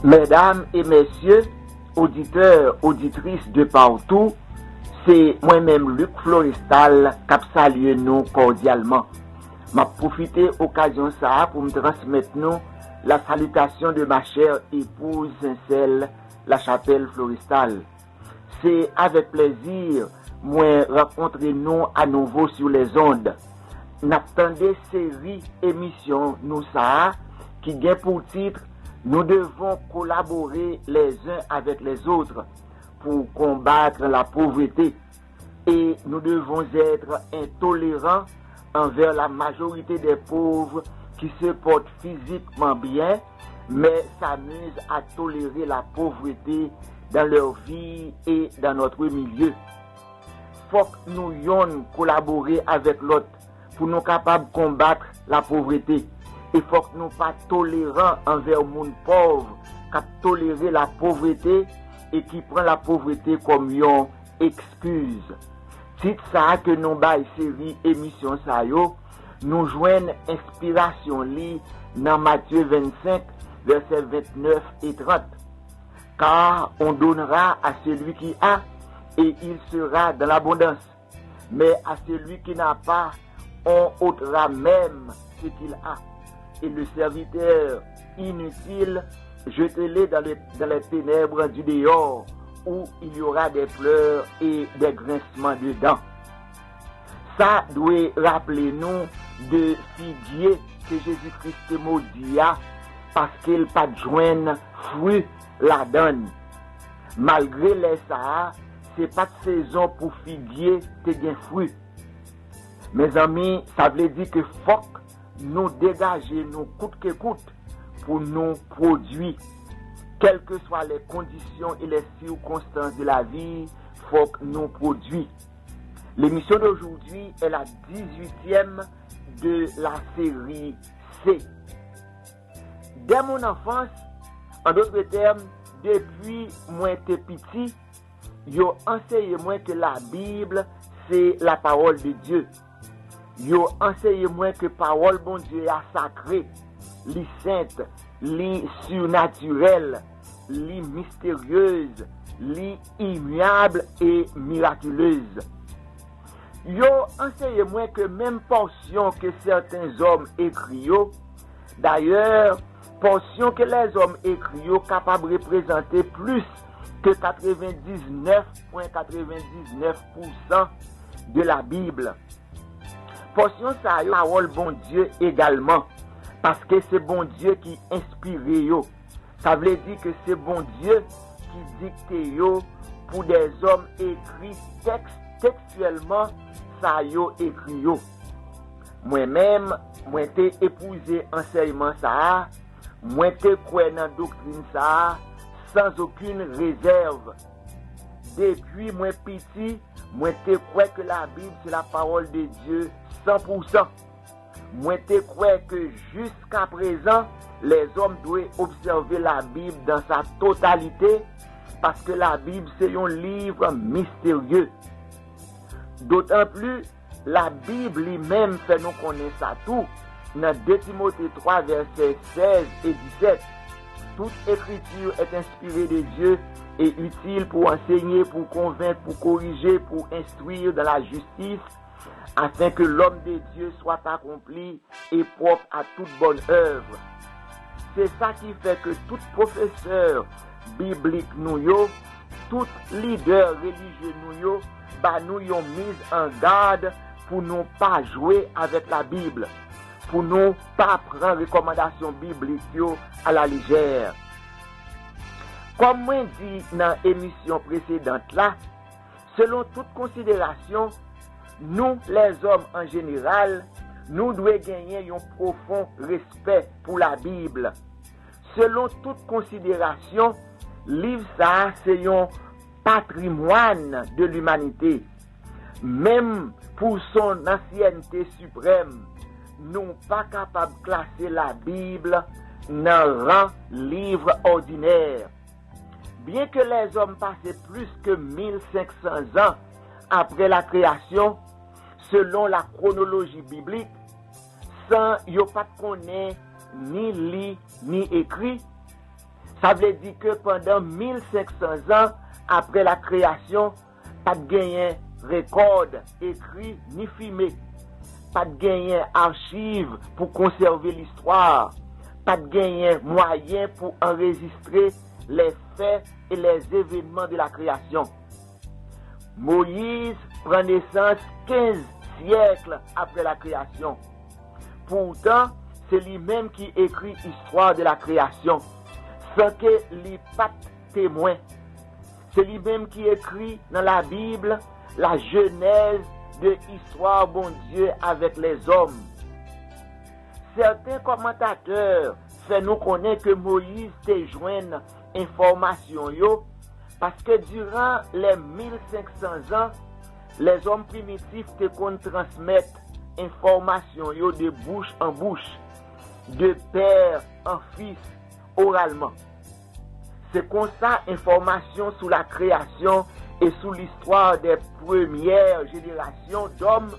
Mesdames et messieurs, auditeurs, auditrices de partout, c'est moi-même Luc Florestal qui salue nous cordialement. M'a profité occasion ça pour me transmettre nous la salutation de ma chère épouse Sincelle, la chapelle Florestal. C'est avec plaisir moi rencontrer nous à nouveau sur les ondes. N'attendez série émission nous ça qui gagne pour titre nous devons collaborer les uns avec les autres pour combattre la pauvreté et nous devons être intolérants envers la majorité des pauvres qui se portent physiquement bien mais s'amusent à tolérer la pauvreté dans leur vie et dans notre milieu. Faut que nous ayons collaborer avec l'autre pour nous capables de combattre la pauvreté. Il faut que nous pas tolérants envers le monde pauvre, qui tolérer la pauvreté et qui prend la pauvreté comme une excuse. C'est ça que nous bail série émission ça yo, nous joignent inspiration li dans Matthieu 25 versets 29 et 30. Car on donnera à celui qui a et il sera dans l'abondance. Mais à celui qui n'a pas, on ôtera même ce qu'il a. Et le serviteur inutile, jetez-le dans les ténèbres du dehors, où il y aura des pleurs et des grincements de dents. Ça doit rappeler nous de figuier que Jésus-Christ maudit parce qu'il pas de joindre fruit la donne. Malgré les ça, c'est pas de saison pour figuier te gain fruit. Mes amis, ça veut dire que faut nous dégager nous coûte que coûte pour nous produire. Quelles que soient les conditions et les circonstances de la vie, faut que nous produisons. L'émission d'aujourd'hui est la 18e de la série C. Dès mon enfance, en d'autres termes, depuis moi j'étais petit, yo enseigné moi que la Bible c'est la parole de Dieu. Yo enseigné moi que parole bon Dieu est sacrée, li sainte, li surnaturelle, li mystérieuse, li immuable et miraculeuse. Yo enseigné moi que même portion que certains hommes écrient, d'ailleurs, portion que les hommes écrits capables de représenter plus que 99,99% de la Bible. Portion ça a parole bon Dieu également, parce que c'est bon Dieu qui inspire yo. Ça veut dire que c'est bon Dieu qui dicte yo pour des hommes écrits textuellement ça yo écrit yo. Moi-même, moi t'ai épousé enseignement ça, moi t'ai croire dans doctrine ça sans aucune réserve. Depuis moi petit, moi t'ai croire que la Bible c'est la parole de Dieu 100%. Moi t'ai croire que jusqu'à présent, les hommes doivent observer la Bible dans sa totalité parce que la Bible c'est un livre mystérieux. D'autant plus, la Bible lui-même fait nous connaître ça tout. Dans 2 Timothée 3, versets 16 et 17, toute écriture est inspirée de Dieu et utile pour enseigner, pour convaincre, pour corriger, pour instruire dans la justice, afin que l'homme de Dieu soit accompli et propre à toute bonne œuvre. C'est ça qui fait que tout professeur biblique nous yo, tout leader religieux nous yo, nous y ont mis en garde pour nous pas jouer avec la Bible, pour nous pas prendre recommandations bibliques à la légère. Comme moi dit dans l'émission précédente là, selon toute considération, nous les hommes en général, nous devons gagner un profond respect pour la Bible. Selon toute considération, livre ça c'est un patrimoine de l'humanité. Même pour son ancienneté suprême, nous pas capables de classer la Bible dans rang livre ordinaire. Bien que les hommes passaient plus que 1500 ans après la création, selon la chronologie biblique, sans yo pas connaître ni lit ni écrit, Ça veut dire que pendant 1500 ans après la création, pas de gagné record écrit ni filmé, pas de gagné archive pour conserver l'histoire, pas de gagné moyen pour enregistrer les faits et les événements de la création. Moïse prend naissance 15 siècles après la création. Pourtant, c'est lui-même qui écrit l'histoire de la création, sans que les pas témoin. C'est lui-même qui écrit dans la Bible la genèse de l'histoire bon Dieu avec les hommes. Certains commentateurs font nous connaître que Moïse te joint information yo, parce que durant les 1500 ans, les hommes primitifs te transmettent information yo de bouche en bouche, de père en fils, oralement. C'est comme ça, information sur la création et sur l'histoire des premières générations d'hommes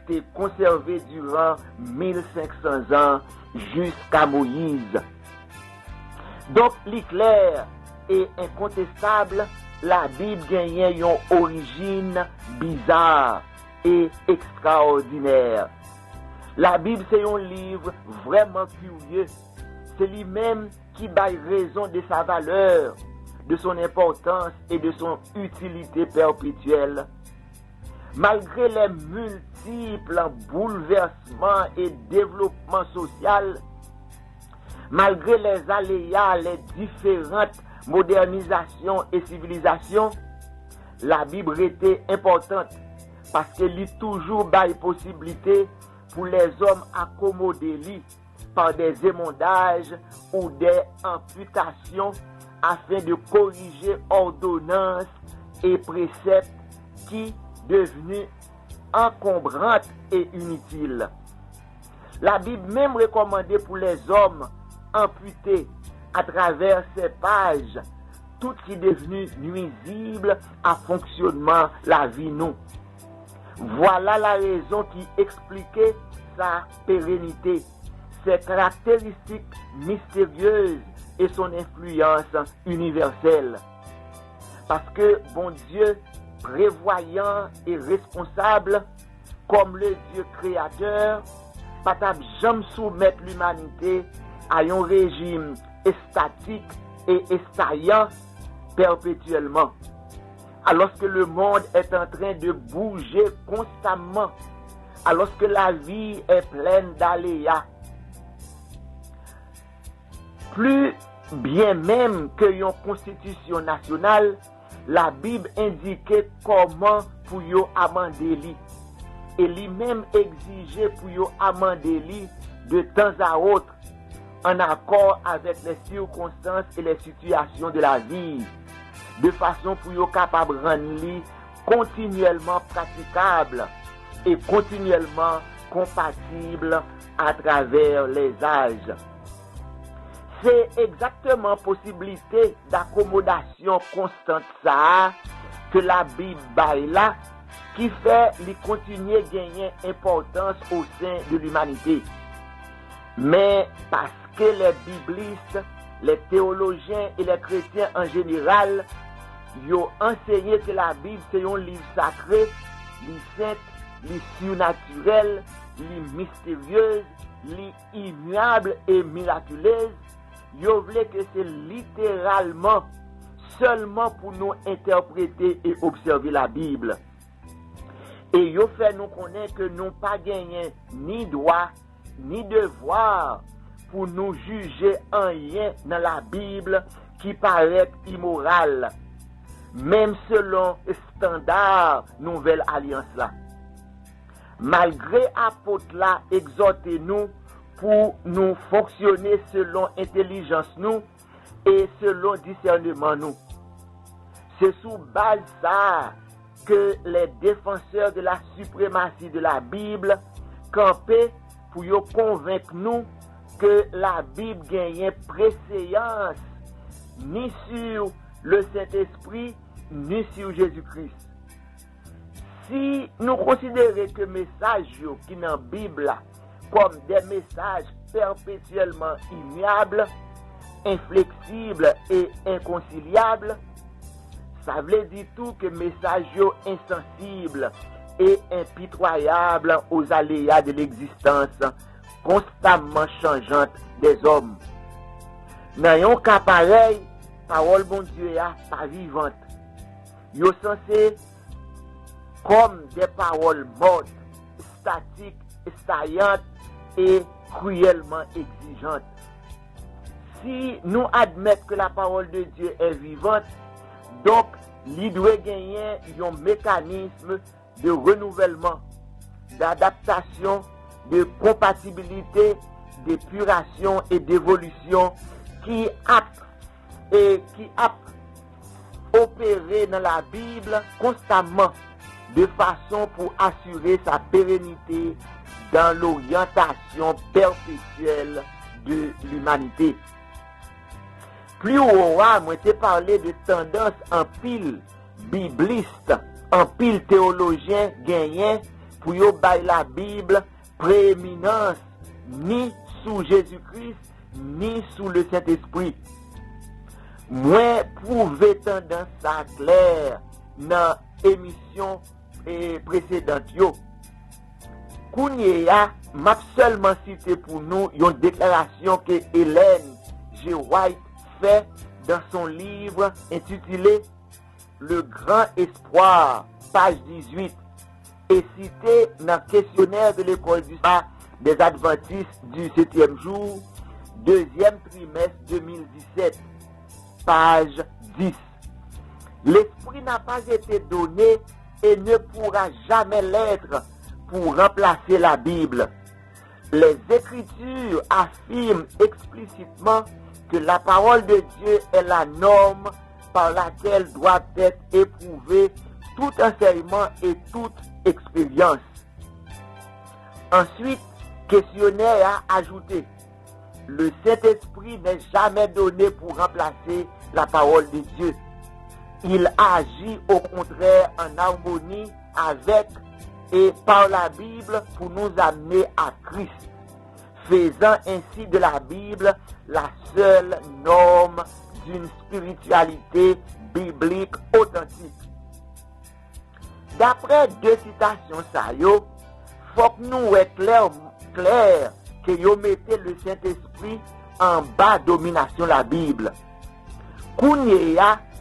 t'est conservée durant 1500 ans jusqu'à Moïse. Donc, l'éclair est incontestable, la Bible gagne une origine bizarre et extraordinaire. La Bible, c'est un livre vraiment curieux. C'est lui-même qui baille raison de sa valeur, de son importance et de son utilité perpétuelle. Malgré les multiples bouleversements et développements sociaux, malgré les aléas, les différentes modernisations et civilisations, la Bible était importante parce qu'elle lit toujours baille possibilité pour les hommes accommoder lui par des émondages ou des amputations afin de corriger ordonnances et préceptes qui devenus encombrantes et inutiles. La Bible même recommandait pour les hommes amputés à travers ces pages tout qui est devenu nuisible à fonctionnement la vie nous. Voilà la raison qui expliquait sa pérennité, ses caractéristiques mystérieuses et son influence universelle. Parce que bon Dieu, prévoyant et responsable, comme le Dieu créateur, pas jamais soumettre l'humanité à un régime statique et estallant perpétuellement. Alors que le monde est en train de bouger constamment, alors que la vie est pleine d'aléas. Plus bien même que une constitution nationale, la Bible indiquait comment pour yo amender li. Et lui-même exigeait pour yo amender li de temps à autre, en accord avec les circonstances et les situations de la vie, de façon pour yo capable de rendre li continuellement praticable et continuellement compatible à travers les âges. C'est exactement possibilité d'accommodation constante ça que la Bible baille là qui fait lui continuer à gagner importance au sein de l'humanité. Mais parce que les biblistes, les théologiens et les chrétiens en général, ils ont enseigné que la Bible c'est un livre sacré, li saint, li surnaturel, li mystérieuse, li immuable et miraculeuse. Yo voulait que c'est littéralement seulement pour nous interpréter et observer la Bible. Et yo fait nous connaître que nous pas gagné ni droit ni devoir pour nous juger en rien dans la Bible qui paraît immoral, même selon standard nouvelle alliance là. Malgré apôtre là exhorter nous pour nous fonctionner selon intelligence nous et selon discernement nous. C'est sous base ça que les défenseurs de la suprématie de la Bible campaient pour nous convaincre nous que la Bible gagne préséance ni sur le Saint-Esprit ni sur Jésus-Christ. Si nous considérons que les messages qui dans la Bible comme des messages perpétuellement immuables, inflexible et inconciliable, ça veut dire tout que message yo insensible et impitoyable aux aléas de l'existence constamment changeante des hommes. Dans yon cas pareil, parole bon Dieu a pas vivante. Yo censé comme des paroles mortes, statiques, saillantes et cruellement exigeantes. Si nous admettons que la parole de Dieu est vivante, donc il doit gagner un mécanisme de renouvellement, d'adaptation, de compatibilité, d'épuration et d'évolution qui a opéré dans la Bible constamment de façon pour assurer sa pérennité dans l'orientation perpétuelle de l'humanité. Plus haut, moi t'ai parlé de tendance en pile bibliste, en pile théologien gagnant pour yo bay la Bible prééminence ni sous Jésus-Christ ni sous le Saint-Esprit. Moi prouvé tendance ça clair dans émission précédente yo. Kounye m'a seulement cité pour nous une déclaration que Hélène G. White fait dans son livre intitulé Le Grand Espoir, page 18, et cité dans le questionnaire de l'école du sabbat des Adventistes du 7e jour, 2e trimestre 2017, page 10. L'esprit n'a pas été donné et ne pourra jamais l'être pour remplacer la Bible. Les Écritures affirment explicitement que la parole de Dieu est la norme par laquelle doit être éprouvé tout enseignement et toute expérience. Ensuite, questionnaire a ajouté: le Saint-Esprit n'est jamais donné pour remplacer la parole de Dieu. Il agit au contraire en harmonie avec et par la Bible pour nous amener à Christ, faisant ainsi de la Bible la seule norme d'une spiritualité biblique authentique. D'après deux citations ça yo, faut que nous est clair que yo mettez le Saint-Esprit en bas domination la Bible. Kounye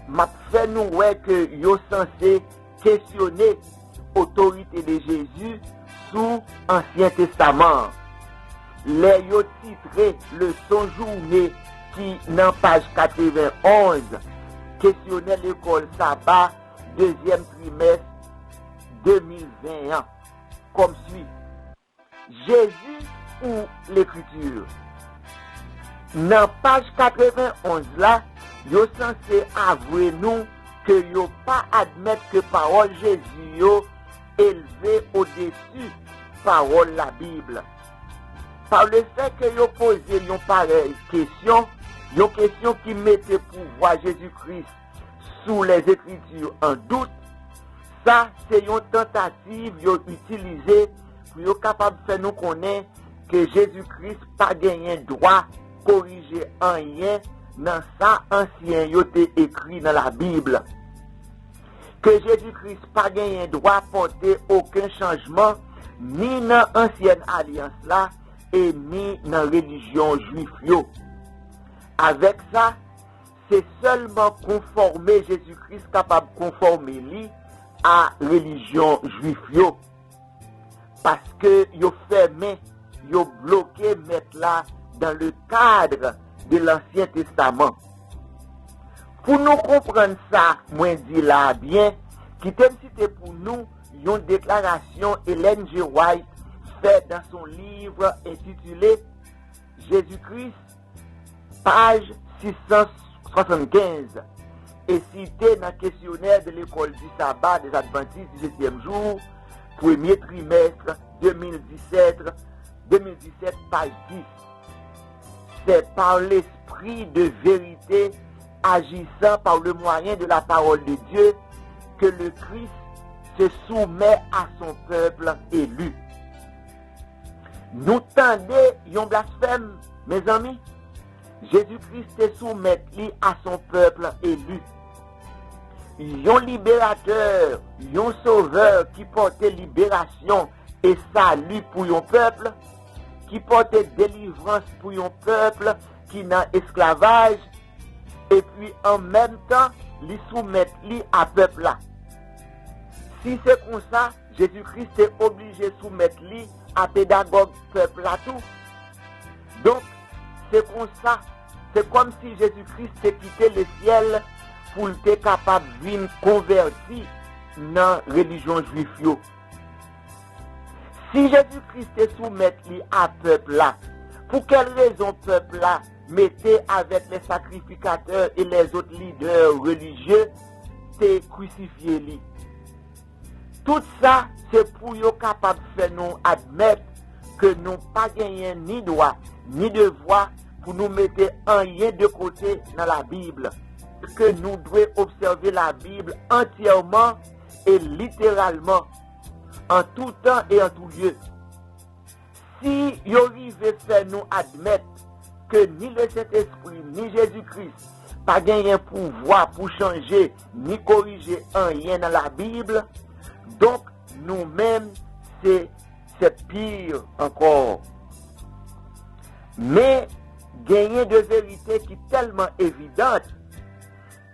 m'a fait nous que yo censé questionner autorité de Jésus sous Ancien Testament. Les yo titré leçon journée qui dans page 91 questionnait l'école sabbat 2e trimestre 2021 comme suit: Jésus ou l'écriture. Dans page 91 là, yo censé avouer nous que yo pas admettre que parole Jésus yo élevé au-dessus parole la Bible. Par le fait que yo posé une pareille question, une question qui mettait pouvoir Jésus-Christ sous les Écritures en doute, ça c'est une tentative yo utilisée pour yo capable de faire nous connaître que Jésus-Christ pas gagné droit corriger rien dans ça ancien yo té écrit dans la Bible. Que Jésus-Christ pas gagné droit porter aucun changement ni dans ancienne alliance là et ni dans religion juive yo. Avec ça, c'est seulement conformer Jésus-Christ capable de conformer lui à religion juive yo. Parce que yo fermé, yo bloqué mettre là dans le cadre de l'Ancien Testament. Pour nous comprendre ça, moi dit là bien, qui t'aime citer pour nous une déclaration Hélène G. White faite dans son livre intitulé Jésus-Christ, page 675, et cité dans le questionnaire de l'école du sabbat des Adventistes du 7e jour, 1er trimestre 2017, page 10. C'est par l'esprit de vérité agissant par le moyen de la parole de Dieu que le Christ se soumet à son peuple élu. Nous tendez un blasphème, mes amis. Jésus-Christ te soumet à son peuple élu. Yon libérateur, yon sauveur qui portait libération et salut pour yon peuple, qui portait délivrance pour yon peuple qui n'a esclavage, et puis en même temps, li soumettre li à peuple là. Si c'est comme ça, Jésus-Christ est obligé de soumettre li à pédagogue peuple là tout. Donc, c'est comme ça. C'est comme si Jésus-Christ s'est quitté le ciel pour être capable de venir converti dans la religion juive. Si Jésus-Christ est soumet à peuple là, pour quelle raison peuple là mettait avec les sacrificateurs et les autres leaders religieux te crucifié li? Tout ça, c'est pour être capable de faire nous admettre que nous pas gagné ni droit, ni devoir pour nous mettre un rien de côté dans la Bible. Que nous devons observer la Bible entièrement et littéralement, en tout temps et en tout lieu. Si vous arrivez à faire nous admettre que ni le Saint-Esprit, ni Jésus-Christ, pas gagné pouvoir pour changer, ni corriger un rien dans la Bible, donc nous-mêmes, c'est pire encore. Mais, gagner de vérité qui est tellement évidente,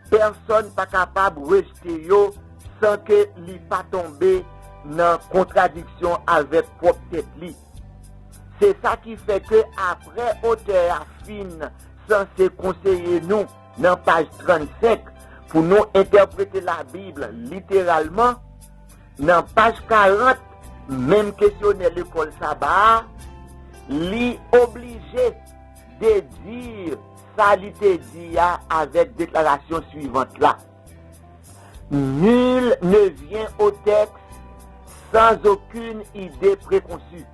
personne pas capable de rejeter yo sans que li pas tomber dans contradiction avec propre tête li. C'est ça qui fait que après auteur affine censé conseiller nous dans page 35 pour nous interpréter la Bible littéralement, dans page 40 même questionner l'école sabbat, li obligé de dire ça li te dit avec déclaration suivante là. Nul ne vient au texte sans aucune idée préconçue.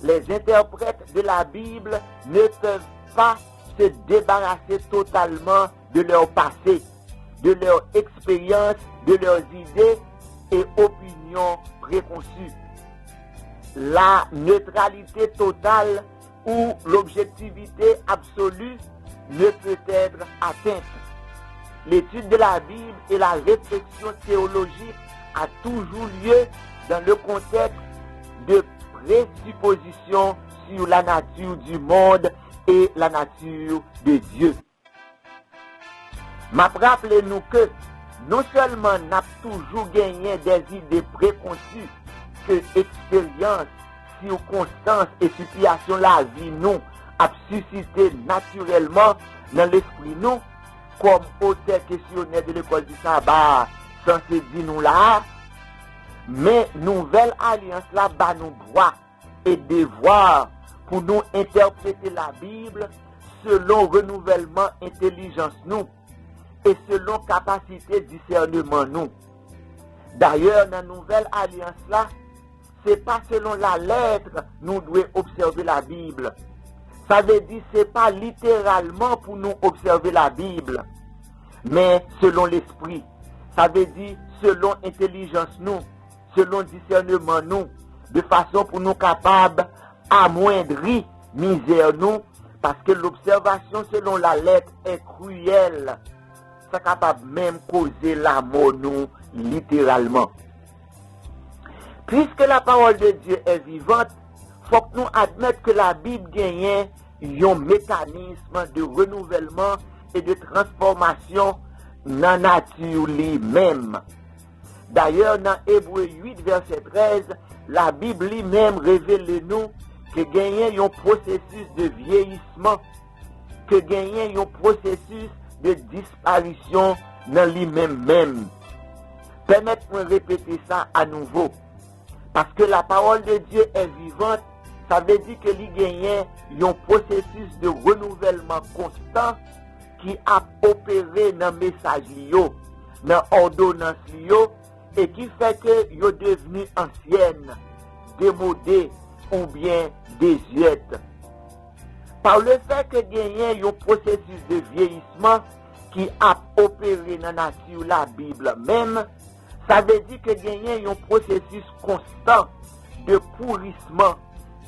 Les interprètes de la Bible ne peuvent pas se débarrasser totalement de leur passé, de leur expérience, de leurs idées et opinions préconçues. La neutralité totale où l'objectivité absolue ne peut être atteinte. L'étude de la Bible et la réflexion théologique a toujours lieu dans le contexte de présuppositions sur la nature du monde et la nature de Dieu. M'a rappelé nous que non seulement n'a toujours gagné des idées préconçues que expérience, circonstances et situations la vie nous a suscité naturellement dans l'esprit nous, comme auteur questionnaire de l'école du sabbat, censé dire nous là, mais nouvelle alliance là bas nous droit et devoir pour nous interpréter la Bible selon renouvellement intelligence nous et selon capacité discernement nous. D'ailleurs, dans la nouvelle alliance là, c'est pas selon la lettre nous devons observer la Bible. Ça veut dire c'est pas littéralement pour nous observer la Bible, mais selon l'esprit. Ça veut dire selon intelligence nous, selon discernement nous, de façon pour nous capables amoindrir misère nous, parce que l'observation selon la lettre est cruelle. C'est capable même causer la mort nous littéralement. Puisque la parole de Dieu est vivante, il faut que nous admettions que la Bible gagne un mécanisme de renouvellement et de transformation dans la nature lui-même. D'ailleurs, dans Hébreux 8, verset 13, la Bible lui-même révèle nous que gagne un processus de vieillissement, que gagne un processus de disparition dans lui-même. Permettez-moi de répéter ça à nouveau. Parce que la parole de Dieu est vivante, ça veut dire que il gagne un processus de renouvellement constant qui a opéré dans le message lié, dans l'ordonnance lié, et qui fait que il est devenu ancienne, démodée ou bien désuète. Par le fait que gagne un processus de vieillissement qui a opéré dans la nature la Bible même, ça veut dire que gagne un processus constant de pourrissement,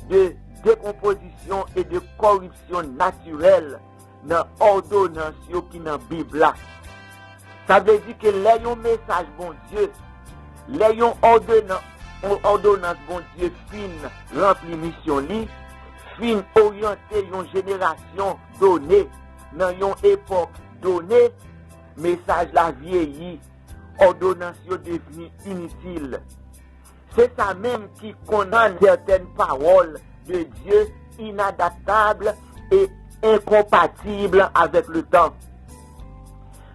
de décomposition et de corruption naturelle dans ordonnance qui dans Bible là. Ça veut dire que les message bon Dieu, les ordonnance bon Dieu fin rempli mission li, fin orienter une génération donnée dans une époque donnée, message la vieilli, ordonnance devenu inutile. C'est ça même qui condamne certaines paroles de Dieu inadaptables et incompatibles avec le temps.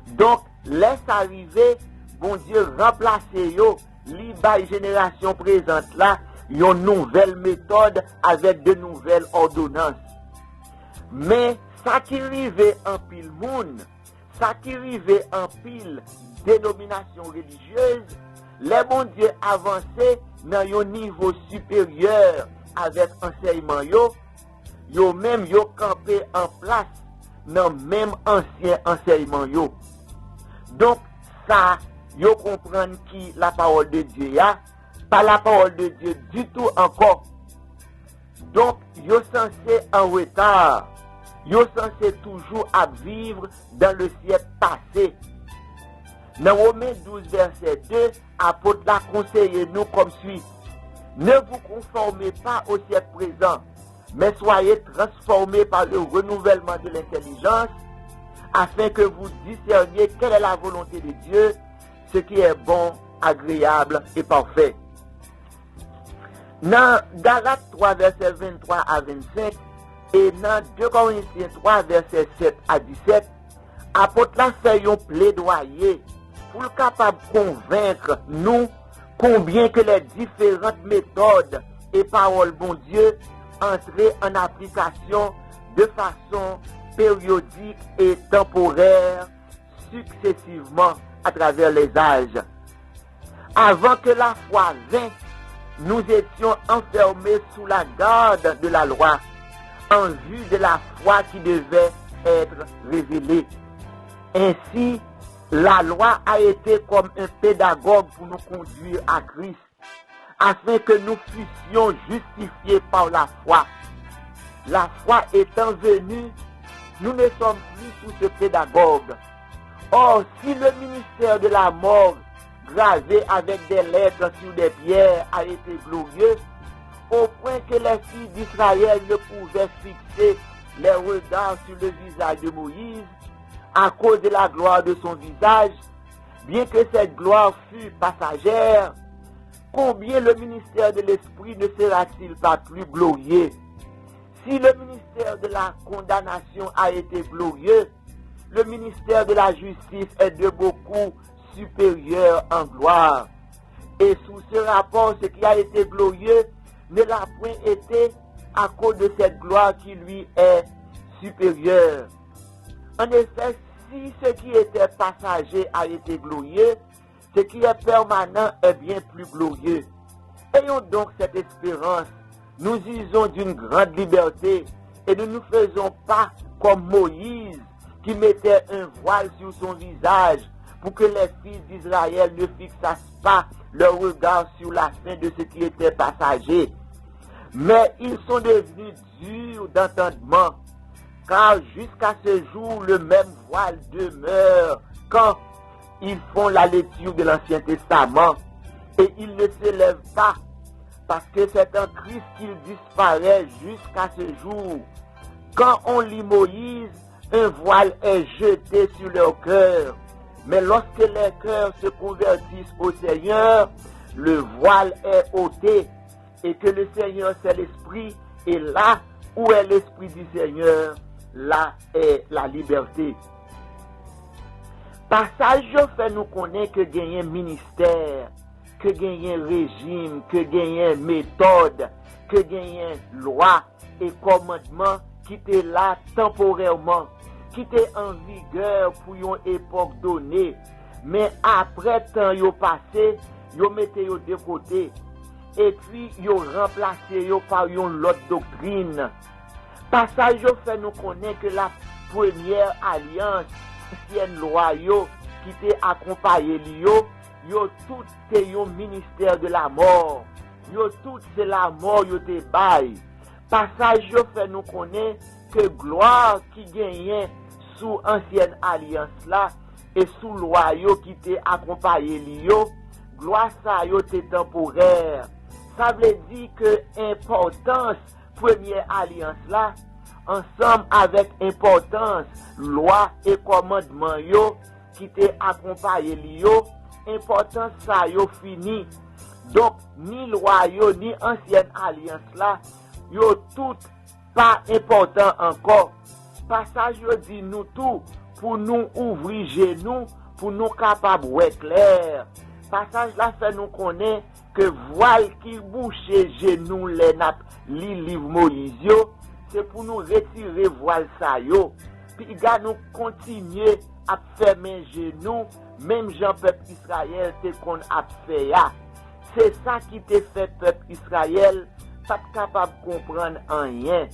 Donc, laisse arriver, bon Dieu, remplacer yo, li bay génération présente là, une nouvelle méthode avec de nouvelles ordonnances. Mais, ça qui arrive en pile monde, ça qui arrive en pile dénomination religieuse, les bon Dieu avancé dans un niveau supérieur avec enseignement yo même yo campé en place dans même ancien enseignement yo. Donc ça yo comprendre qui la parole de Dieu ya, pas la parole de Dieu du tout encore. Donc yo censé en retard, yo censé toujours à vivre dans le siècle passé. Dans Romains 12, verset 2, apôtre l'a conseillé nous comme suit. Ne vous conformez pas au siècle présent, mais soyez transformés par le renouvellement de l'intelligence, afin que vous discerniez quelle est la volonté de Dieu, ce qui est bon, agréable et parfait. Dans Galates 3, verset 23 à 25, et dans 2 Corinthiens 3, verset 7 à 17, apôtre l'a fait un plaidoyer pour le capable de convaincre nous combien que les différentes méthodes et paroles bon Dieu entrent en application de façon périodique et temporaire successivement à travers les âges. Avant que la foi vînt, nous étions enfermés sous la garde de la loi en vue de la foi qui devait être révélée. Ainsi, la loi a été comme un pédagogue pour nous conduire à Christ, afin que nous fussions justifiés par la foi. La foi étant venue, nous ne sommes plus sous ce pédagogue. Or, si le ministère de la mort, gravé avec des lettres sur des pierres, a été glorieux, au point que les filles d'Israël ne pouvaient fixer les regards sur le visage de Moïse, à cause de la gloire de son visage, bien que cette gloire fût passagère, combien le ministère de l'Esprit ne sera-t-il pas plus glorieux? Si le ministère de la condamnation a été glorieux, le ministère de la justice est de beaucoup supérieur en gloire. Et sous ce rapport, ce qui a été glorieux ne l'a point été à cause de cette gloire qui lui est supérieure. En effet, si ce qui était passager a été glorieux, ce qui est permanent est bien plus glorieux. Ayons donc cette espérance. Nous usons d'une grande liberté et ne nous faisons pas comme Moïse qui mettait un voile sur son visage pour que les fils d'Israël ne fixassent pas leur regard sur la fin de ce qui était passager. Mais ils sont devenus durs d'entendement, car jusqu'à ce jour, le même voile demeure quand ils font la lecture de l'Ancien Testament et ils ne se lèvent pas, parce que c'est en Christ qu'il disparaît jusqu'à ce jour. Quand on lit Moïse, un voile est jeté sur leur cœur, mais lorsque les cœurs se convertissent au Seigneur, le voile est ôté, et que le Seigneur c'est l'Esprit, et là où est l'Esprit du Seigneur, là est la liberté. Passage fait nous connaître que gagne ministère, que gagne régime, que gagne méthode, que gagne loi et commandement qui était là temporairement, qui était en vigueur pour une époque donnée, mais après temps yo passé, yo mette yo de côté et puis yo remplacé yo par une autre doctrine. Passage yo fait nous connaître que la première alliance, ancienne loi yo qui t'est accompagné yo tout c'est un ministère de la mort. Yo tout c'est la mort yo te bail. Passage yo fait nous connaître que gloire qui gagnait sous ancienne alliance là et sous loi yo qui t'est accompagné yo, gloire ça yo t'est temporaire. Ça veut dire que importance première alliance là ensemble avec importance loi et commandement yo qui t'est accompagné yo, importance ça yo fini. Donc ni loi yo ni ancienne alliance là yo tout pas important encore. Passage yo dit nous tout pour nous ouvrir genoux pour nous capable ouais clair. Passage là fait nous connaître que voile qui bouche genoux les nap li livre Moïse yo, c'est pour nous retirer voile ça yo. Puis gars nous continuer à fermer genoux même Jean peuple Israël te qu'on a fait ya. C'est ça qui te fait peuple Israël pas capable de comprendre rien.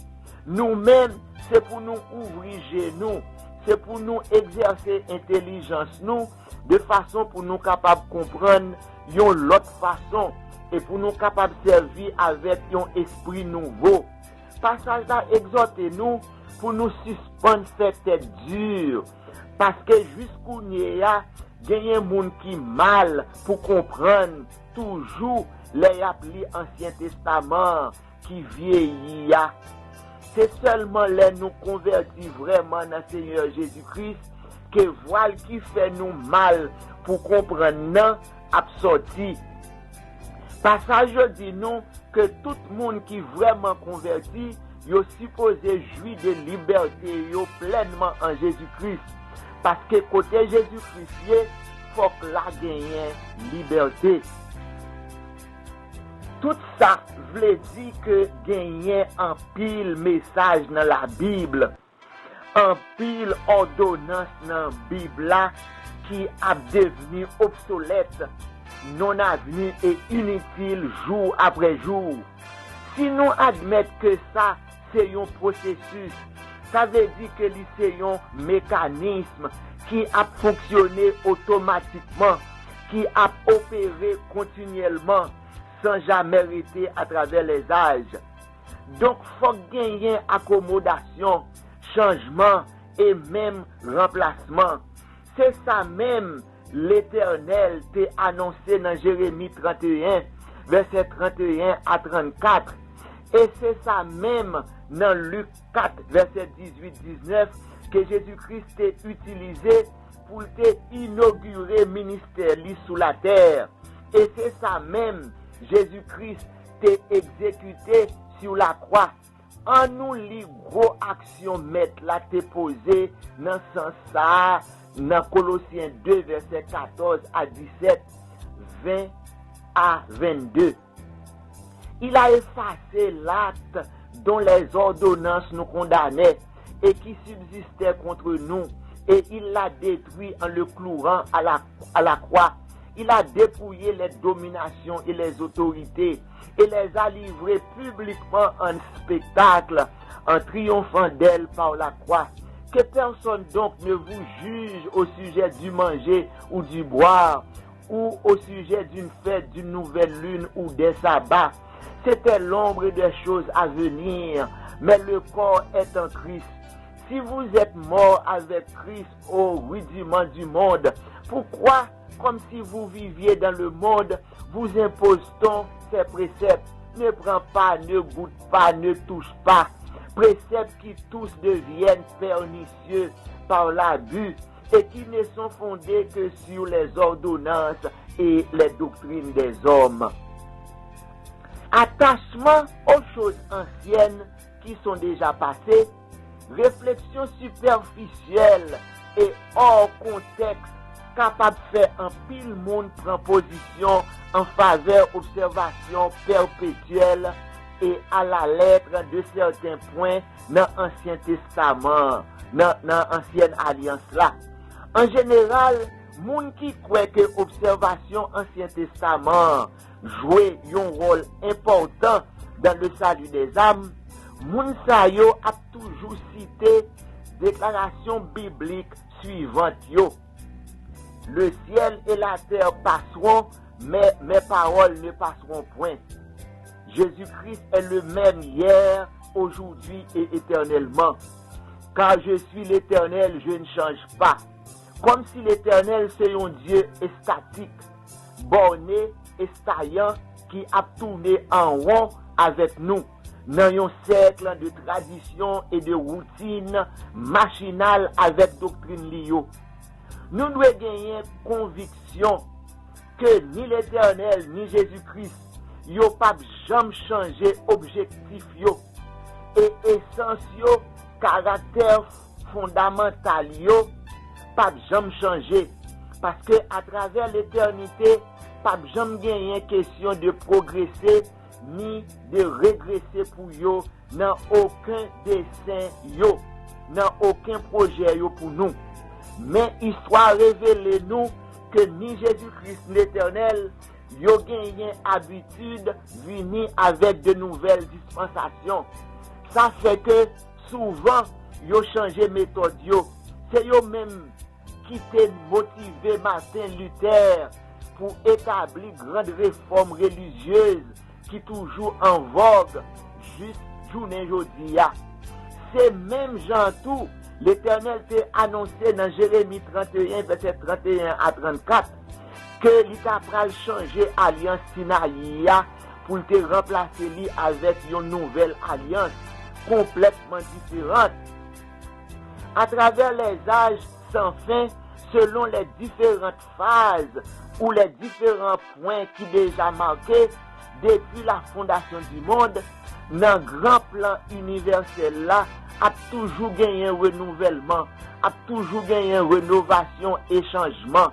Nous-mêmes, c'est pour nous ouvrir genoux, c'est pour nous exercer intelligence nous, de façon pour nous capables de comprendre yon l'autre façon et pour nous capables de servir avec un esprit nouveau. Passage là exhortez nous pour nous suspendre cette tête dure, parce que jusqu'où n'y a gagné monde qui mal pour comprendre toujours les applis Ancien Testament qui vieillit. C'est seulement les nous convertis vraiment dans le Seigneur Jésus-Christ que voile qui fait nous mal pour comprendre non a sorti. Passage dit nous que tout le monde qui vraiment converti, yo supposé jouir de liberté yo pleinement en Jésus-Christ. Parce que côté Jésus-Christ, faut que la gagne liberté. Tout ça veut dire que gagner un pile message dans la Bible, un pile ordonnance dans la Bible là, qui a devenu obsolète, non avenu et inutile jour après jour. Si nous admettons que ça, c'est un processus, ça veut dire que c'est un mécanisme qui a fonctionné automatiquement, qui a opéré continuellement, sans jamais arrêter à travers les âges. Donc, il faut gagner accommodation, changement et même remplacement. C'est ça même l'Éternel t'a annoncé dans Jérémie 31, verset 31 à 34. Et c'est ça même dans Luc 4, verset 18-19, que Jésus-Christ t'a utilisé pour inaugurer le ministère sous la terre. Et c'est ça même Jésus-Christ t'est exécuté sur la croix. En nous, les gros actions mettre là t'est posé dans ce sens ça, dans Colossiens 2, verset 14 à 17, 20 à 22. Il a effacé l'acte dont les ordonnances nous condamnaient et qui subsistait contre nous, et il l'a détruit en le clouant à la croix. Il a dépouillé les dominations et les autorités et les a livrées publiquement en spectacle, en triomphant d'elles par la croix. Que personne donc ne vous juge au sujet du manger ou du boire, ou au sujet d'une fête, d'une nouvelle lune ou des sabbats. C'était l'ombre des choses à venir, mais le corps est en Christ. Si vous êtes mort avec Christ au rudiment du monde, pourquoi, comme si vous viviez dans le monde, vous impose-t-on ces préceptes? Ne prends pas, ne goûte pas, ne touche pas. Préceptes qui tous deviennent pernicieux par l'abus et qui ne sont fondés que sur les ordonnances et les doctrines des hommes. Attachement aux choses anciennes qui sont déjà passées, réflexion superficielle et hors contexte capable de faire un pile monde prend position en faveur observation perpétuelle et à la lettre de certains points dans l'Ancien Testament, dans l'Ancienne Alliance là. En général, moun qui croit que observation Ancien Testament jouait un rôle important dans le salut des âmes, moun sa yo a toujours cité déclaration biblique suivante yo. Le ciel et la terre passeront, mais mes paroles ne passeront point. Jésus-Christ est le même hier, aujourd'hui et éternellement. Car je suis l'Éternel, je ne change pas. Comme si l'Éternel c'est un Dieu statique, borné et staillant, qui a tourné en rond avec nous, dans un cercle de tradition et de routine machinale avec doctrine liée. Nous devons gagner conviction que ni l'Éternel ni Jésus-Christ yo pas jamais changer objectif yo et essence yo, caractère fondamental yo pas jamais changer parce que à travers l'éternité pas jamais gagner question de progresser ni de régresser pour yo dans aucun dessein yo, dans aucun projet yo pour nous. Mais histoire révèle nous que ni Jésus-Christ l'Éternel yo gagné habitude venir avec de nouvelles dispensations. Ça fait que souvent yo changé méthode yo. C'est yo même qui t'est motivé Martin Luther pour établir grande réforme religieuse qui toujours en vogue juste journée aujourd'hui. C'est même Jean tout l'Éternel t'a annoncé dans Jérémie 31 verset 31 à 34 que l'État pral changer alliance Sinaïa pour te remplacer li avec une nouvelle alliance complètement différente. À travers les âges sans fin, selon les différentes phases ou les différents points qui déjà marqués depuis la fondation du monde, dans le grand plan universel là, a toujours gagné un renouvellement, a toujours gagné une rénovation et changement.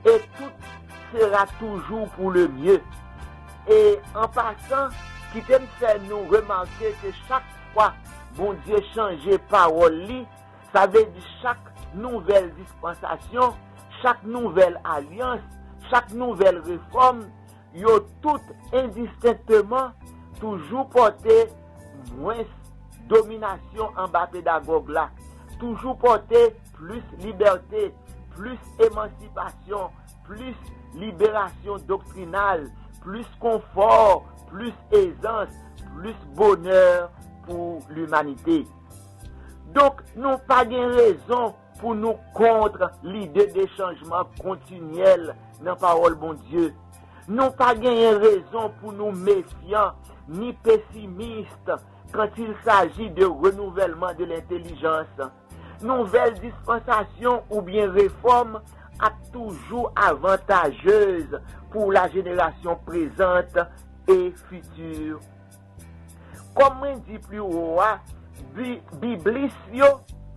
Et tout sera toujours pour le mieux. Et en passant, qui t'aime faire nous remarquer que chaque fois, bon Dieu change parole, ça veut dire chaque nouvelle dispensation, chaque nouvelle alliance, chaque nouvelle réforme, yo tout indistinctement toujours porté moins domination en bas pédagogue là, toujours porté plus liberté, plus émancipation, plus libération doctrinale, plus confort, plus aisance, plus bonheur pour l'humanité. Donc, nous pas de raison pour nous contre l'idée de changement continuel dans la parole bon Dieu. Nous pas de raison pour nous méfiants ni pessimistes quand il s'agit de renouvellement de l'intelligence. Nouvelle dispensation ou bien réforme a toujours avantageuse pour la génération présente et future. Comme on dit plus haut, Biblis yo,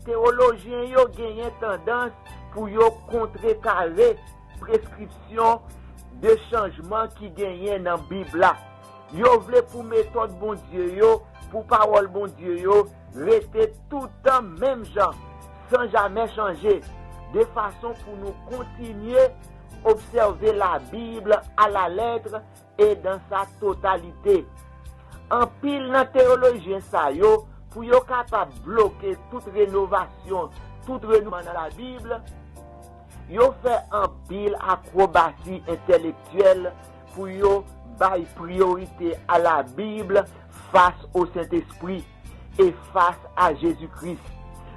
théologiens yo gagné tendance pour yo contrecarrer prescription de changement qui gagne dans la Bible. Yo vle pour méthode bon Dieu yo, pour parole bon Dieu yo, rester tout le temps même genre, sans jamais changer, de façon pour nous continuer à observer la Bible à la lettre et dans sa totalité. En pile dans théologien ça yo, pour yo capable bloquer toute rénovation, toute renouvellement dans la Bible, yo fait en pile acrobatie intellectuelle pour yo bail priorité à la Bible face au Saint-Esprit et face à Jésus-Christ.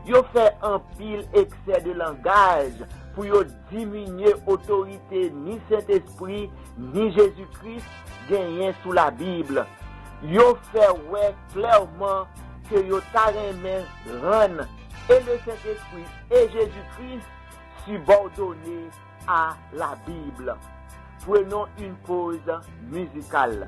Yo fait un pile excès de langage pour yo diminuer autorité ni Saint-Esprit ni Jésus-Christ gagné sous la Bible. Yo fait ouais clairement que yo taremen rendre et le Saint-Esprit et Jésus-Christ subordonnés à la Bible. Prenons une pause musicale.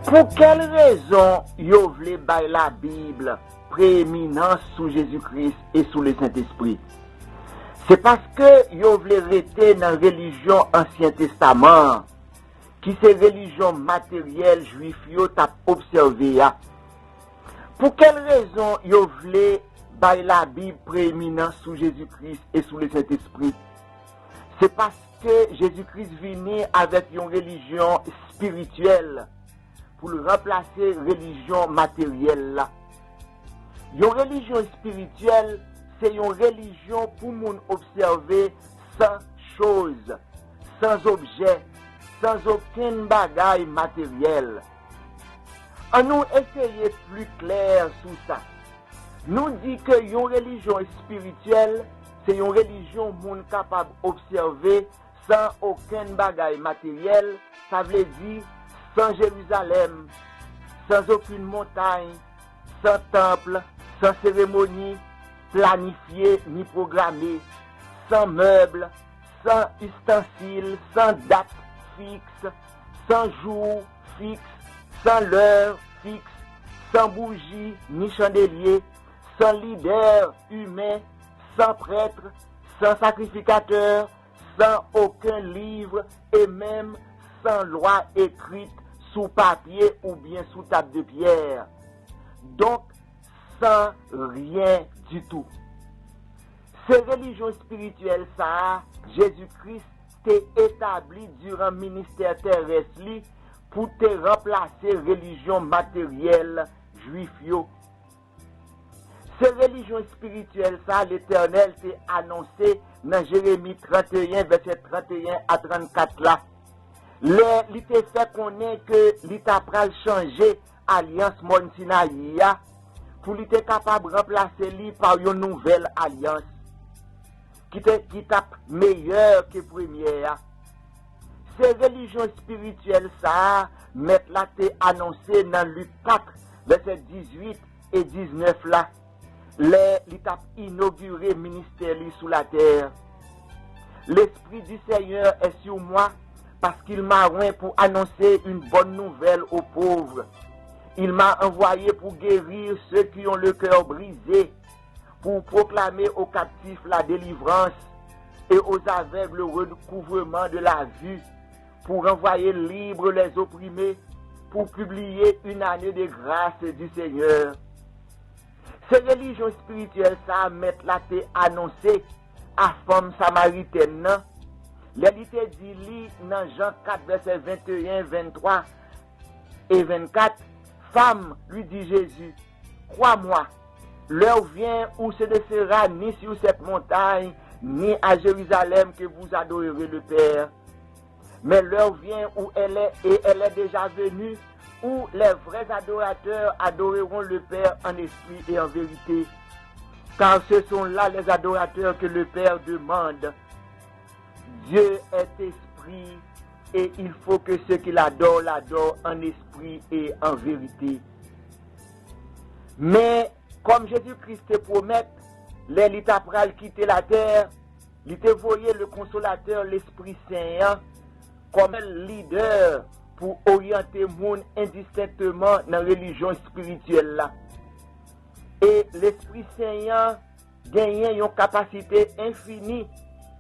Pour quelle raison yo vle bay la Bible prééminence sous Jésus-Christ et sous le Saint-Esprit? C'est parce que yo vle rete dans religion Ancien Testament, qui c'est religion matérielle juif yo tap observé. Pour quelle raison yo vle bay la Bible prééminence sous Jésus-Christ et sous le Saint-Esprit? C'est parce que Jésus-Christ venu avec une religion spirituelle pour le remplacer religion matérielle. Une religion spirituelle, c'est une religion pour moun observer sans chose, sans objet, sans aucun bagage matériel. On nous essayer plus clair sur ça. Nous dit que une religion spirituelle, c'est une religion moun capable d'observer sans aucun bagage matériel. Ça veut dire sans Jérusalem, sans aucune montagne, sans temple, sans cérémonie planifiée ni programmée, sans meubles, sans ustensiles, sans date fixe, sans jour fixe, sans l'heure fixe, sans bougie ni chandelier, sans leader humain, sans prêtre, sans sacrificateur, sans aucun livre et même sans loi écrite sous papier ou bien sous table de pierre. Donc, sans rien du tout. Ces religions spirituelles, ça, Jésus-Christ t'est établi durant le ministère terrestre pour te remplacer religion matérielle juif yo. Ces religions spirituelles, ça, l'Éternel t'est annoncé dans Jérémie 31, verset 31 à 34 là. Il te fait connaître que l'État pral changer alliance Mont Sinaï pour l'être capable de remplacer lui par une nouvelle alliance qui tape meilleure que première. Ces religions spirituelles, ça, mettent là te annoncé dans Luc 4, verset 18 et 19 là. L'État inauguré ministère sous la terre. L'Esprit du Seigneur est sur moi parce qu'il m'a oint pour annoncer une bonne nouvelle aux pauvres. Il m'a envoyé pour guérir ceux qui ont le cœur brisé, pour proclamer aux captifs la délivrance et aux aveugles le recouvrement de la vue, pour envoyer libres les opprimés, pour publier une année de grâce du Seigneur. Ces religions spirituelles, ça mettent la te annoncé à femme samaritaine. L'élité dit dans Jean 4, verset 21, 23 et 24, femme, lui dit Jésus, crois-moi, l'heure vient où ce ne sera ni sur cette montagne, ni à Jérusalem que vous adorerez le Père. Mais l'heure vient où elle est, et elle est déjà venue, où les vrais adorateurs adoreront le Père en esprit et en vérité. Car ce sont là les adorateurs que le Père demande. Dieu est esprit et il faut que ceux qui l'adorent en esprit et en vérité. Mais comme Jésus-Christ te promet, l'élite pral quitter la terre, il te voyait le consolateur, l'Esprit Saint, comme leader pour orienter le monde indistinctement dans la religion spirituelle là. Et l'Esprit Saint gagne une capacité infinie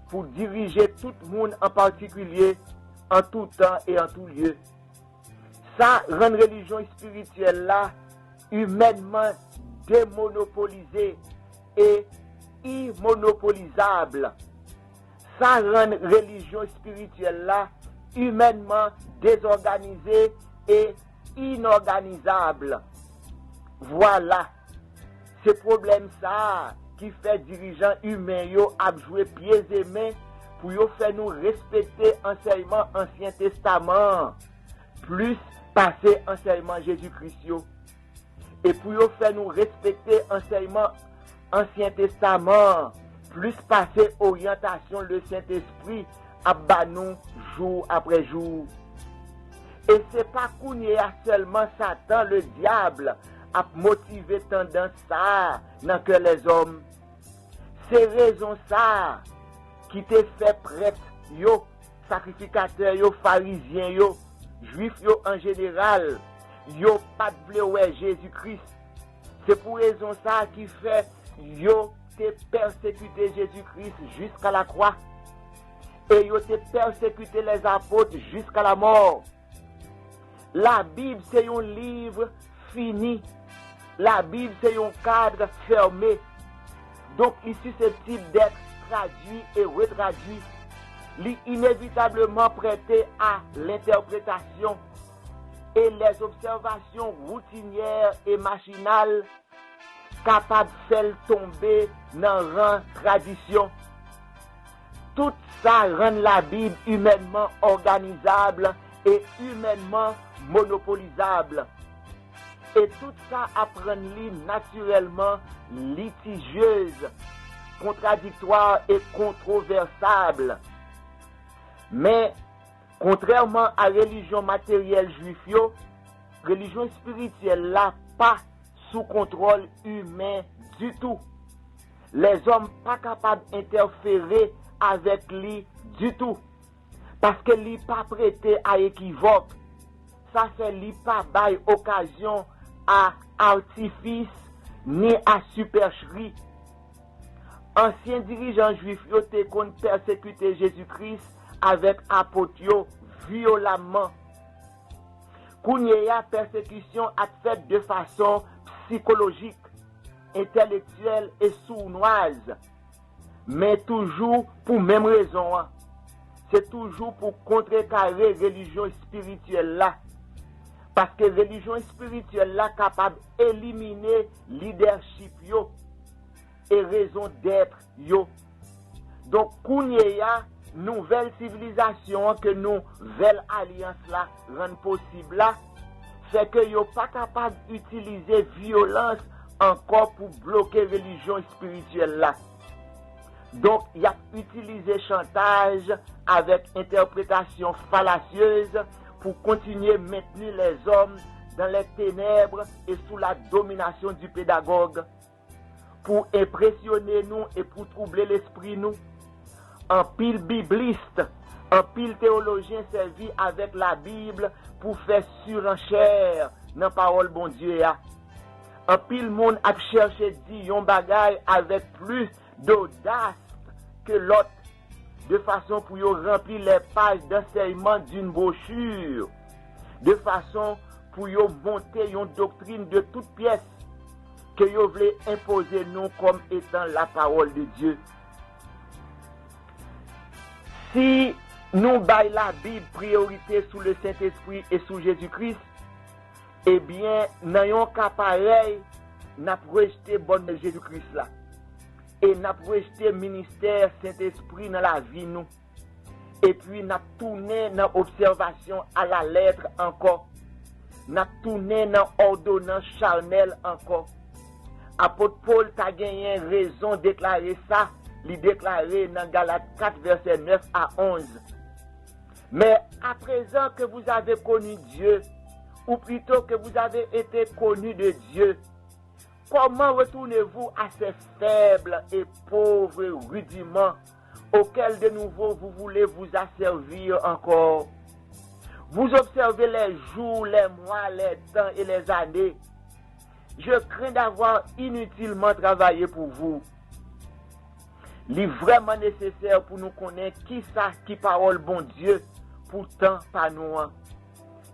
pour diriger tout le monde en particulier, en tout temps et en tout lieu. Ça rend la religion spirituelle là humainement démonopolisée et immonopolisable. Ça rend la religion spirituelle là humainement désorganisée et inorganisable. Voilà. Ce problème ça qui fait dirigeants humains yo à jouer pieds et mains pour yo faire nous respecter enseignement Ancien Testament plus passer enseignement Jésus-Christ yo. Et pour yo faire nous respecter enseignement Ancien Testament plus passer orientation le Saint-Esprit à banou jour après jour. Et c'est pas qu'on y a seulement Satan le diable à motiver tendance ça dans que les hommes. C'est raison ça qui te fait prêtre yo, sacrificateur yo, pharisien yo, juif yo en général, yo pas vle ouais Jésus-Christ. C'est pour raison ça qui fait yo te persécuté Jésus-Christ jusqu'à la croix. Et yo te persécuté les apôtres jusqu'à la mort. La Bible c'est un livre fini. La Bible c'est un cadre fermé. Donc il est susceptible d'être traduit et retraduit. Inévitablement prêté à l'interprétation et les observations routinières et machinales capables de faire tomber dans rang tradition. Tout ça rend la Bible humainement organisable et humainement monopolisable. Et tout ça apprend-li naturellement litigieuse, contradictoire et controversable. Mais, contrairement à la religion matérielle juive, religion spirituelle là pas sous contrôle humain du tout. Les hommes pas capables d'interférer avec lui du tout. Parce que lui pas prêté à équivoque. Ça fait lui pas bail occasion à artifice ni à supercherie. Anciens dirigeants juifs ont été persécuté Jésus-Christ avec apôtres violemment. Kounyea persécution a fait de façon psychologique, intellectuelle et sournoise. Mais toujours pour même raison. C'est toujours pour contrecarrer religion spirituelle là. Parce que religion spirituelle là capable d'éliminer leadership yo et raison d'être yo. Donc Kounyea nouvelle civilisation que nouvelle alliance là rend possible là, c'est que yo pas capable d'utiliser violence encore pour bloquer religion spirituelle là. Donc il a utilisé chantage avec interprétation fallacieuse pour continuer à maintenir les hommes dans les ténèbres et sous la domination du pédagogue, pour impressionner nous et pour troubler l'esprit nous. Un pile bibliste, un pile théologien servi avec la Bible pour faire surenchère dans la parole bon Dieu. Un pile monde a cherché dit yon bagay avec plus d'audace que l'autre, de façon pour yon remplir les pages d'enseignement d'une brochure, de façon pour yon monter yon doctrine de toute pièce que yon voulait imposer nous comme étant la parole de Dieu. Si nous baillons la Bible priorité sous le Saint-Esprit et sous Jésus-Christ, eh bien, n'ayons qu'à pareil, n'a rejeté bonne de Jésus-Christ là. Et n'a rejeté ministère Saint-Esprit dans la vie nous. Et puis n'a tourné dans observation à la lettre encore. N'a tourné dans ordonnance charnelle encore. Apôtre Paul t'a gagné raison de déclarer ça. Il déclaré dans Galates 4, verset 9 à 11. Mais à présent que vous avez connu Dieu, ou plutôt que vous avez été connu de Dieu, comment retournez-vous à ces faibles et pauvres rudiments auxquels de nouveau vous voulez vous asservir encore? Vous observez les jours, les mois, les temps et les années. Je crains d'avoir inutilement travaillé pour vous. Il est vraiment nécessaire pour nous connaître qui parole bon Dieu, pourtant pas nous.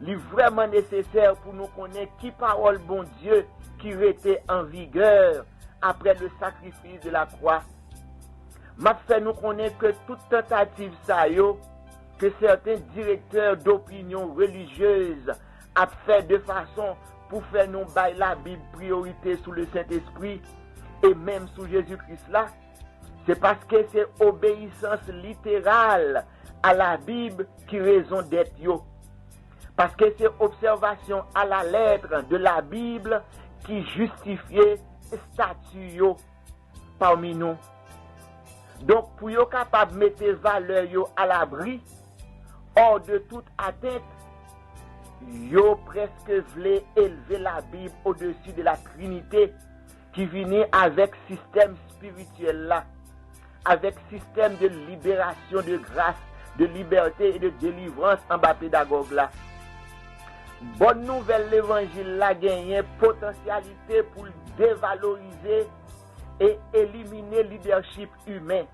Il est vraiment nécessaire pour nous connaître qui parole bon Dieu qui était en vigueur après le sacrifice de la croix. M'a fait nous connaître que toute tentative ça yo, que certains directeurs d'opinion religieuse a fait de façon pour faire nous bailler la Bible priorité sous le Saint-Esprit et même sous Jésus-Christ là. C'est parce que c'est obéissance littérale à la Bible qui raison d'être yo. Parce que c'est observation à la lettre de la Bible qui justifiait statut yo parmi nous. Donc pour yo capable mettre valeur yo à l'abri, hors de toute atteinte, yo presque voulait élever la Bible au-dessus de la Trinité qui venait avec système spirituel là. Avec système de libération, de grâce, de liberté et de délivrance en bas pédagogue là. bonne nouvelle l'évangile la gagné potentialité pour dévaloriser et éliminer leadership humain.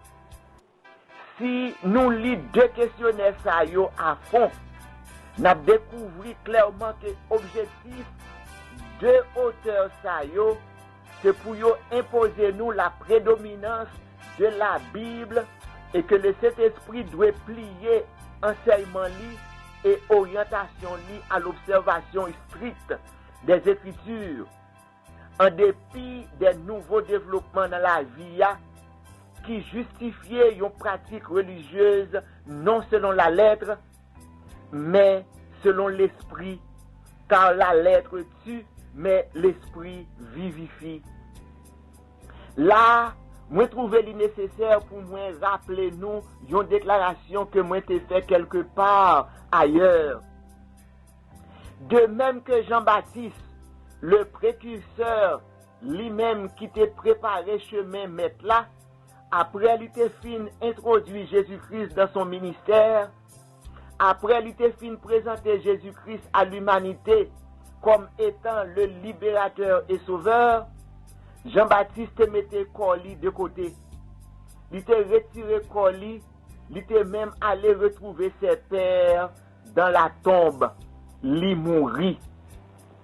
Si nous lisons deux questionnaires ça yo à fond, nous avons découvert clairement que l'objectif de auteurs ça yo, c'est pour imposer nous la prédominance de la Bible et que le Saint-Esprit doit plier enseignement li et orientation li à l'observation stricte des Écritures. En dépit des nouveaux développements dans la vie qui justifiaient une pratique religieuse non selon la lettre, mais selon l'esprit, car la lettre tue, mais l'esprit vivifie. Là, moi trouvé nécessaire pour moi rappeler nous une déclaration que moi t'ai fait quelque part ailleurs. De même que Jean-Baptiste, le précurseur, lui-même qui t'a préparé chemin maître là, après il t'a fin introduit Jésus-Christ dans son ministère, après il t'a fin présenter Jésus-Christ à l'humanité comme étant le libérateur et sauveur, Jean-Baptiste mettait Corli de côté. Il était retiré Corli, il était même allé retrouver ses pères dans la tombe, il mourit.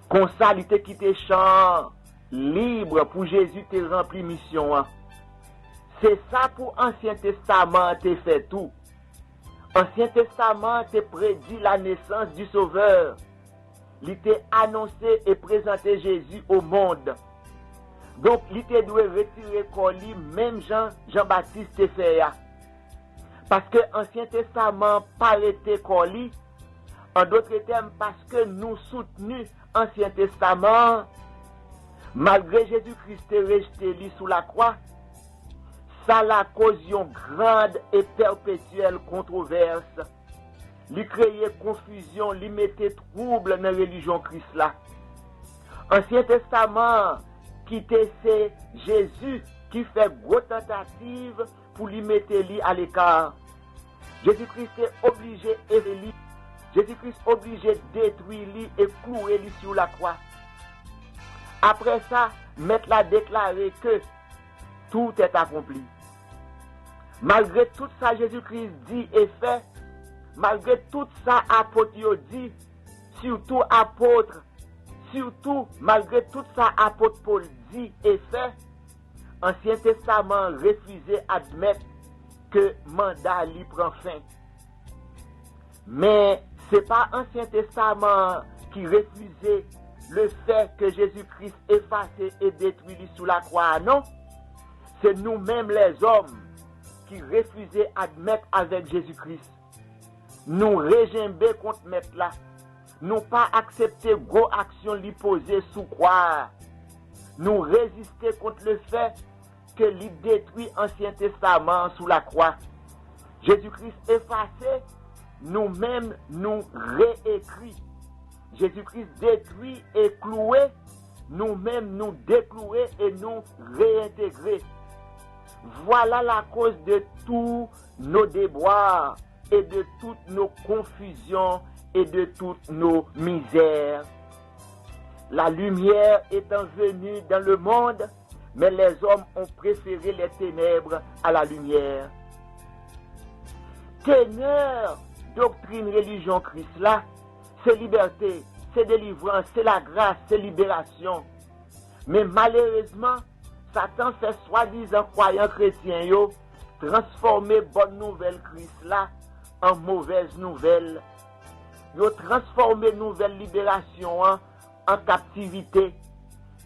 Comme ça, il était quitté champ libre pour Jésus te rempli mission. C'est ça pour Ancien Testament te fait tout. Ancien Testament te prédit la naissance du Sauveur. Il était annoncé et présenté Jésus au monde. Donc, il était dû retirer Corli, même Jean-Baptiste te fait. Parce que l'Ancien Testament paraît Corli, en d'autres termes, parce que nous soutenons l'Ancien Testament, malgré Jésus-Christ rejeté lui sous la croix, ça la cause une grande et perpétuelle controverse. Lui créer confusion, lui mettait trouble dans la religion Christ là. Ancien Testament, qui c'est Jésus qui fait grosse tentative pour lui mettre lui à l'écart. Jésus-Christ est obligé d'élever. Jésus-Christ est obligé de détruire lui et clouer lui sur la croix. Après ça, Maître l'a déclaré que tout est accompli. Malgré tout ça, Jésus-Christ dit et fait, malgré tout ça, apôtre dit, surtout malgré tout ça, apôtre Paul dit et fait, Ancien Testament refusait d'admettre que mandat lui prend fin. Mais ce n'est pas Ancien Testament qui refusait le fait que Jésus-Christ effacé et détruit lui sous la croix, non. C'est nous-mêmes les hommes qui refusaient d'admettre avec Jésus-Christ. Nous régimber contre mettre là. Nous pas accepter gros action lui poser sous croix. Nous résister contre le fait que lui détruit Ancien Testament sous la croix. Jésus-Christ effacé, nous-mêmes nous réécrit. Jésus-Christ détruit et cloué, nous-mêmes nous déclouer et nous réintégrer. Voilà la cause de tous nos déboires et de toutes nos confusions et de toutes nos misères. La lumière étant venue dans le monde, mais les hommes ont préféré les ténèbres à la lumière. Ténèbres, doctrine, religion, Christ là, c'est liberté, c'est délivrance, c'est la grâce, c'est libération. Mais malheureusement, Satan fait soi-disant croyants chrétiens transformer bonne nouvelle Christ là en mauvaise nouvelle. Yo transformer nouvelle libération en captivité.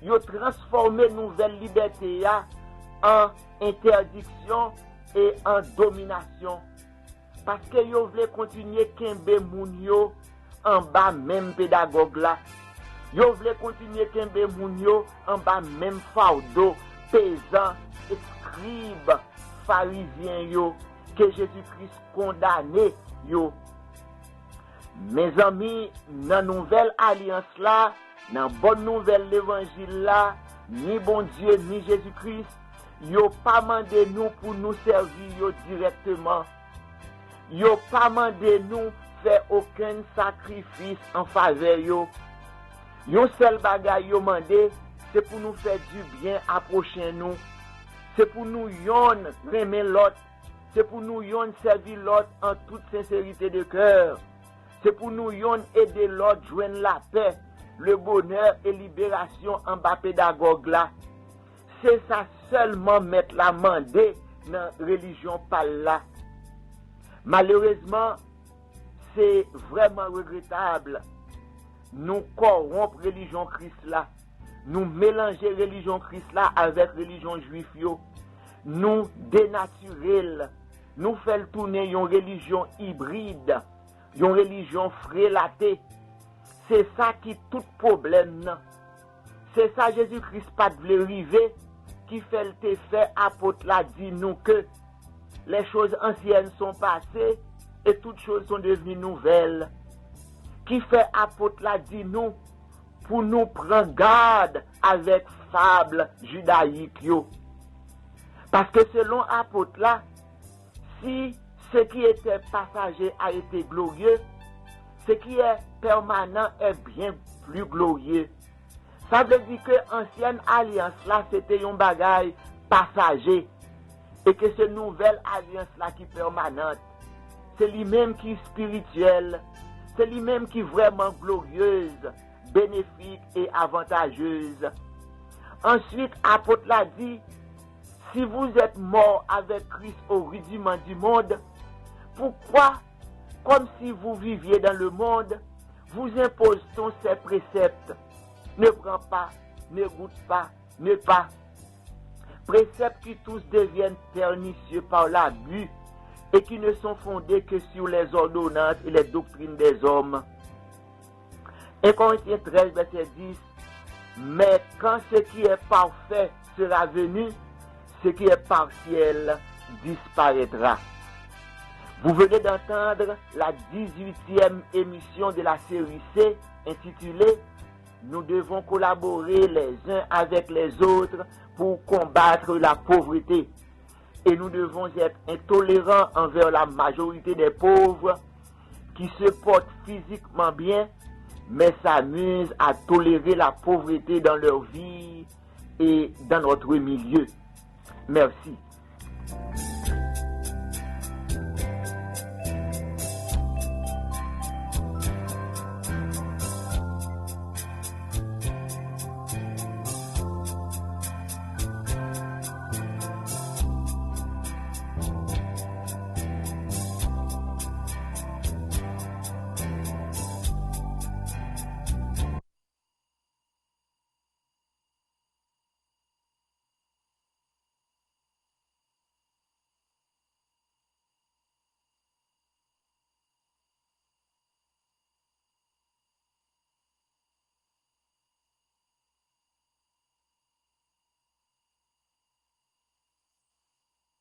Yo transformer nouvelle liberté en interdiction et en domination. Parce que yo voulez continuer kembe moun yo en bas même pédagogue là. Yo voulez continuer kembe moun yo en bas même fardeau, paysan, scribe, pharisien yo que Jésus-Christ condamné yo. Mes amis, dans nouvelle alliance là, dans bonne nouvelle l'évangile là, ni bon Dieu ni Jésus-Christ, yo pas mandé nous pour nous servir yo directement. Yo pas mandé nous fait aucun sacrifice en faveur yo. Yon seul bagay yo mandé, c'est pour nous faire du bien à prochain nous. C'est pour nous yon aimer l'autre. C'est pour nous yon servir l'autre en toute sincérité de cœur. C'est pour nous yon aider l'autre joindre la paix, le bonheur et libération en bas pédagogue là. C'est ça seulement mettre la mandé dans la religion par là. Malheureusement, c'est vraiment regrettable. Nous corrompre religion Christ là. Nous mélanger religion Christ là avec religion juif yo. Nous dénaturer. Nous faire tourner une religion hybride. Une religion frélatée. C'est ça qui tout problème non. C'est ça Jésus-Christ pas de arriver qui fait le fait apôtre là dit nous que les choses anciennes sont passées et toutes choses sont devenues nouvelles. Qui fait apôtre là dit nous pour nous prendre garde avec fable judaïque yo. Parce que selon apôtre là, si ce qui était passager a été glorieux, ce qui est permanent est bien plus glorieux. Ça veut dire que l'ancienne alliance là, c'était un bagage passager. Et que cette nouvelle alliance là qui est permanente, c'est lui-même qui est spirituel, c'est lui-même qui est vraiment glorieuse, bénéfique et avantageuse. Ensuite, apôtre l'a dit, si vous êtes mort avec Christ au rudiment du monde, pourquoi, comme si vous viviez dans le monde, vous imposez-t-on ces préceptes? Ne prends pas, ne goûte pas, ne pas. Préceptes qui tous deviennent pernicieux par l'abus et qui ne sont fondés que sur les ordonnances et les doctrines des hommes. 1 Corinthiens 13, verset 10. Mais quand ce qui est parfait sera venu, ce qui est partiel disparaîtra. Vous venez d'entendre la 18e émission de la série C intitulée « Nous devons collaborer les uns avec les autres pour combattre la pauvreté. Et nous devons être intolérants envers la majorité des pauvres qui se portent physiquement bien, mais s'amusent à tolérer la pauvreté dans leur vie et dans notre milieu. » Merci.